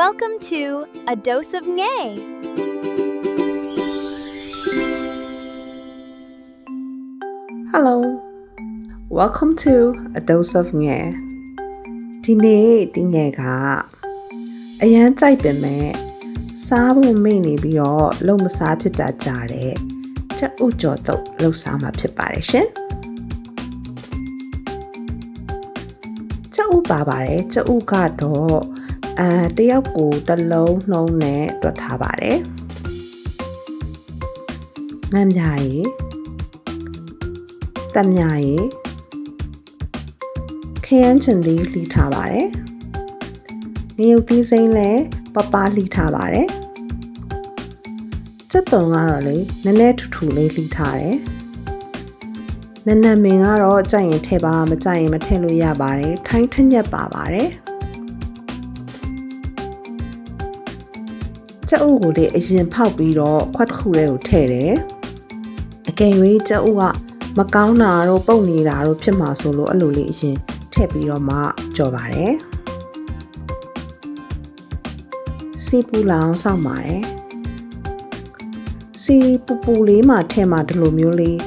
Welcome to A Dose of Ngay. Hello, welcome to A Dose of Ngay. ဒီနေ့ဒီငယ်ကအရန်ကြိုက်ပင်မဲ့စားဖို့မိတ်နေပြီးတော့လုံမစားဖြစ်တာကြားတဲ့ချက်ဥကြော်တော့လှုပ်စားမှာဖြစ်ပါတယ်ရှင်။ချက်ဥပါပါတယ်ချက်ဥကတော့တယောက်ကိုတစ်လုံးနှုံးနဲ့တွက်ထားပါတယ်။ငမ်းပြားရီတက်မြားရီခရမ်းချင်လေးလှီထားပါတယ်။ငရုတ်သီးစိမ်းလည်းပပလှီထားပါတယ်။ချက်တုံကတော့လေနည်းနည်းထူထူလေးလှီထားတယ်။နနမင်ကတော့ကြိုက်ရင်ထည့်ပါမကြိုက်ရင်မထည့်လို့ရပါတယ်။ထိုင်းထညက်ပါပါတယ်။ချက်ဥကိုလေအရင်ဖောက်ပြီးတော့ခွက်တစ်ခုလေးကိုထည့်တယ်။အကယ်၍ချက်ဥကမကောင်းတာတော့ပုတ်နေတာတော့ဖြစ်မှာဆိုလို့အဲ့လိုလေးအရင်ထည့်ပြီးတော့မှကြော်ပါတယ်။စီပူလောင်စောင့်ပါတယ်။စီပူပူလေးမှထည့်မှဒီလိုမျိုးလေး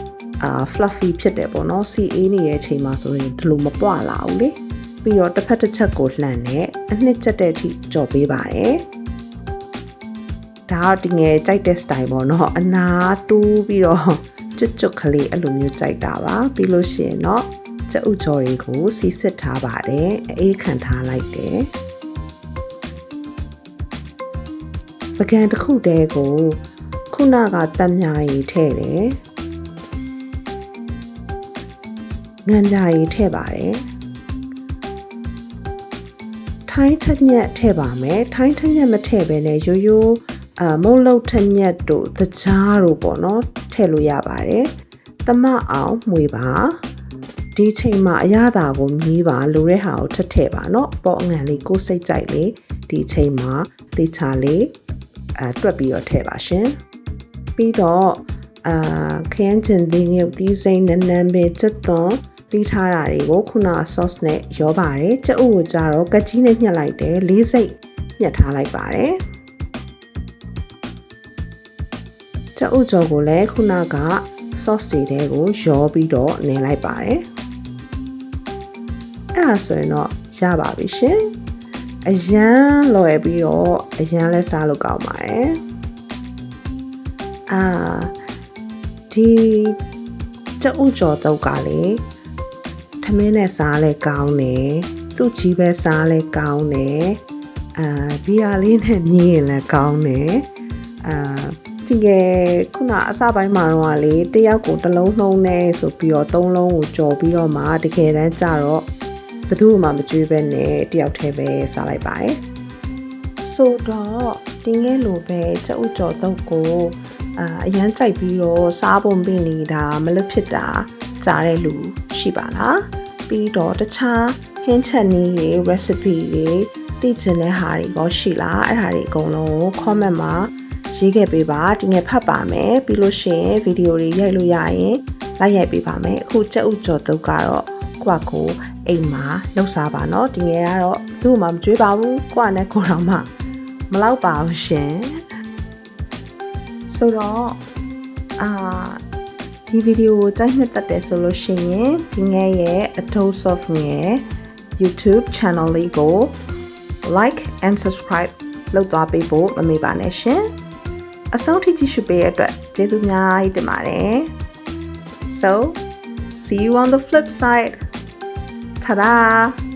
fluffy ဖြစ်တယ်ပေါ့နော်။စီအေးနေတဲ့အချိန်မှာဆိုရင်ဒီလိုမပွားလာဘူးလေ။ပြီးတော့တစ်ဖက်တစ်ချက်ကိုလှန်နဲ့အနှစ်ချက်တဲ့အထိကြော်ပေးပါတယ်။ဒါတော့ဒီငယ်ကြိုက်တဲ့ style ပေါ့နော်အနာတူးပြီးတော့ကျွတ်ကျွတ်ကလေးအဲ့လိုမျိုးကြိုက်တာပါပြီးလို့ရှိရင်တော့ချက်ဥကြော်တွေကိုစီစစ်ထားပါတယ်အေးခံထားလိုက်တယ်ပကံတစ်ခုတည်းကိုခုနကတက်မြာရီထည့်တယ်ငံမြာရီထည့်ပါတယ်ထိုင်းထက်ညက်ထည့်ပါမယ်ထိုင်းထက်ညက်မထည့်ဘဲနဲ့ရိုးရိုးမုတ်လုတ်ထက်ညက်တို့တကြားတို့ပေါ့နော်ထည့်လို့ရပါတယ်သမအောင်မွေပါဒီချိန်မှာအရသာကိုမြည်ပါလိုတဲ့ဟာကိုထည့်ပါเนาะပေါ့အငံလေးကိုစိတ်ကြိုက်လေဒီချိန်မှာတေချာလေးတွက်ပြီးတော့ထည့်ပါရှင်ပြီးတော့ခရမ်းချင်သေးငုတ်သီးစိမ်းနန်းနန်းပဲချက်သွန်ပြီးထားတာတွေကိုခုန sauce နဲ့ရောပါတယ်ချက်ဥကိုကြတော့ကကြီးနဲ့ညှက်လိုက်တယ်လေးစိတ်ညှက်ထားလိုက်ပါတယ်ချက်ဥကြော်ကိုလည်းခုနက sauce တွေကိုရောပြီးတော့နင်းလိုက်ပါတယ်အဲ့ဒါဆိုရင်တော့ရပါပြီရှင်အရန်လွယ်ပြီးတော့အရန်လဲစားလို့ကောင်းပါတယ်ဒီချက်ဥကြော်တော့ကလေထမင်းနဲ့စားလဲကောင်းတယ်သူ့ကြီးပဲစားလဲကောင်းတယ်ဘီယာလေးနဲ့ညင်းရင်လည်းကောင်းတယ်ဒီကခုနအစပိုင်းမှာတော့လေတယောက်ကိုတစ်လုံးနှုံးနေဆိုပြီးတော့သုံးလုံးကိုကြော်ပြီးတော့မှတကယ်တမ်းကျတော့ဘယ်သူမှမကြွေးပဲနဲ့တယောက်တည်းပဲစားလိုက်ပါတယ်ဆိုတော့ဒီငယ်လိုပဲချက်ဥကြော်တော့ကိုအရန်ကြိုက်ပြီးတော့စားပုံပင်နေတာမလွတ်ဖြစ်တာကြားတဲ့လူရှိပါလားပြီးတော့တခြားဟင်းချက်နည်းတွေ recipe တွေသိချင်တဲ့ဟာတွေရောရှိလားအဲ့ဒါတွေအကုန်လုံး comment မှာရေးခဲ့ပေးပါဒီငယ်ဖတ်ပါမယ်ပြီးလို့ရှိရင်ဗီဒီယိုတွေရိုက်လို့ရရင်လိုက်ရိုက်ပေးပါမယ်အခုချက်ဥကြော်တုပ်ကတော့ကိုအိမ်မှာလှုပ်စားပါเนาะဒီငယ်ကတော့သူ့မှာမကြွေးပါဘူးကိုနဲ့ကိုတော်မှမလောက်ပါဘူးရှင်ဆိုတော့ဒီဗီဒီယိုကိုကြိုက်နှစ်သက်တယ်ဆိုလို့ရှိရင်ဒီငယ်ရဲ့ A Dose of Ngay YouTube channel လေးကို like and subscribe လုပ်သွားပေးဖို့မမေ့ပါနဲ့ရှင်အဆုံးထိကြည့်ရှုပေးတဲ့အတွက်ကျေးဇူးများကြီးတင်ပါတယ် So see you on the flip side. Ta-da!